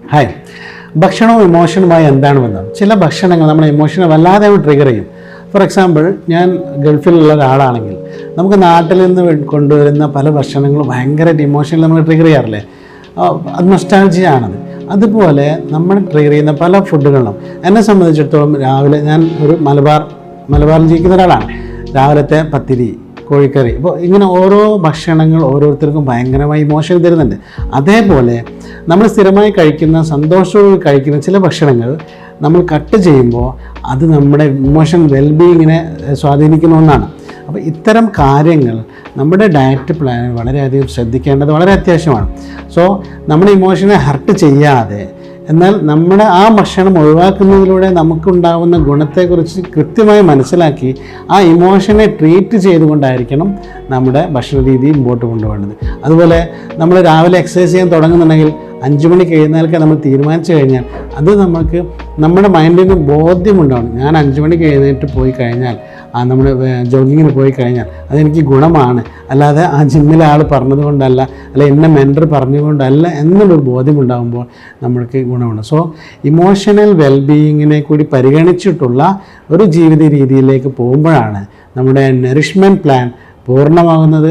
Hi, ഭക്ഷണവും ഇമോഷനുമായി എന്താണ് ബന്ധം? ചില ഭക്ഷണങ്ങൾ നമ്മുടെ ഇമോഷനെ വല്ലാതെ ട്രിഗർ ചെയ്യും. ഫോർ എക്സാമ്പിൾ, ഞാൻ ഗൾഫിലുള്ള ഒരാളാണെങ്കിൽ നമുക്ക് നാട്ടിൽ നിന്ന് കൊണ്ടുവരുന്ന പല ഭക്ഷണങ്ങളും ഭയങ്കരമായിട്ട് ഇമോഷനിൽ നമ്മൾ ട്രിഗർ ചെയ്യാറില്ലേ? അത് നൊസ്റ്റാൾജിയാണത്. അതുപോലെ നമ്മൾ ട്രിഗർ ചെയ്യുന്ന പല ഫുഡുകളും എന്നെ സംബന്ധിച്ചിടത്തോളം രാവിലെ ഞാൻ ഒരു മലബാറിൽ ജീവിക്കുന്ന ഒരാളാണ്. രാവിലത്തെ പത്തിരി, കോഴിക്കറി, ഇപ്പോൾ ഇങ്ങനെ ഓരോ ഭക്ഷണങ്ങൾ ഓരോരുത്തർക്കും ഭയങ്കരമായി ഇമോഷൻ തരുന്നുണ്ട്. അതേപോലെ നമ്മൾ സ്ഥിരമായി കഴിക്കുന്ന സന്തോഷവും കഴിക്കുന്ന ചില ഭക്ഷണങ്ങൾ നമ്മൾ കട്ട് ചെയ്യുമ്പോൾ അത് നമ്മുടെ ഇമോഷൻ വെൽബീയിങ്ങിനെ സ്വാധീനിക്കുന്ന ഒന്നാണ്. അപ്പോൾ ഇത്തരം കാര്യങ്ങൾ നമ്മുടെ ഡയറ്റ് പ്ലാനിൽ വളരെയധികം ശ്രദ്ധിക്കേണ്ടത് വളരെ അത്യാവശ്യമാണ്. സോ നമ്മുടെ ഇമോഷനെ ഹർട്ട് ചെയ്യാതെ, എന്നാൽ നമ്മുടെ ആ ഭക്ഷണം ഒഴിവാക്കുന്നതിലൂടെ നമുക്കുണ്ടാകുന്ന ഗുണത്തെക്കുറിച്ച് കൃത്യമായി മനസ്സിലാക്കി ആ ഇമോഷനെ ട്രീറ്റ് ചെയ്തുകൊണ്ടായിരിക്കണം നമ്മുടെ ഭക്ഷണ രീതി മുമ്പോട്ട് കൊണ്ടുപോകേണ്ടത്. അതുപോലെ നമ്മൾ രാവിലെ എക്സസൈസ് ചെയ്യാൻ തുടങ്ങുന്നുണ്ടെങ്കിൽ 5 മണിക്ക് എഴുന്നേൽക്കാൻ നമ്മൾ തീരുമാനിച്ചു കഴിഞ്ഞാൽ അത് നമുക്ക് നമ്മുടെ മൈൻഡിന് ബോധ്യമുണ്ടാവണം. ഞാൻ 5 മണിക്ക് എഴുന്നേറ്റ് പോയി കഴിഞ്ഞാൽ, നമ്മൾ ജോഗിങ്ങിന് പോയി കഴിഞ്ഞാൽ അതെനിക്ക് ഗുണമാണ്, അല്ലാതെ ആ ജിമ്മിലെ ആൾ പറഞ്ഞതുകൊണ്ടല്ല, അല്ലെ എന്നെ മെൻറ്റർ പറഞ്ഞുകൊണ്ടല്ല എന്നുള്ളൊരു ബോധ്യമുണ്ടാകുമ്പോൾ നമ്മൾക്ക് ഗുണമാണ്. സോ ഇമോഷണൽ വെൽബീയിങ്ങിനെ കൂടി പരിഗണിച്ചിട്ടുള്ള ഒരു ജീവിത രീതിയിലേക്ക് പോകുമ്പോഴാണ് നമ്മുടെ നറിഷ്മെൻറ്റ് പ്ലാൻ പൂർണ്ണമാകുന്നത്.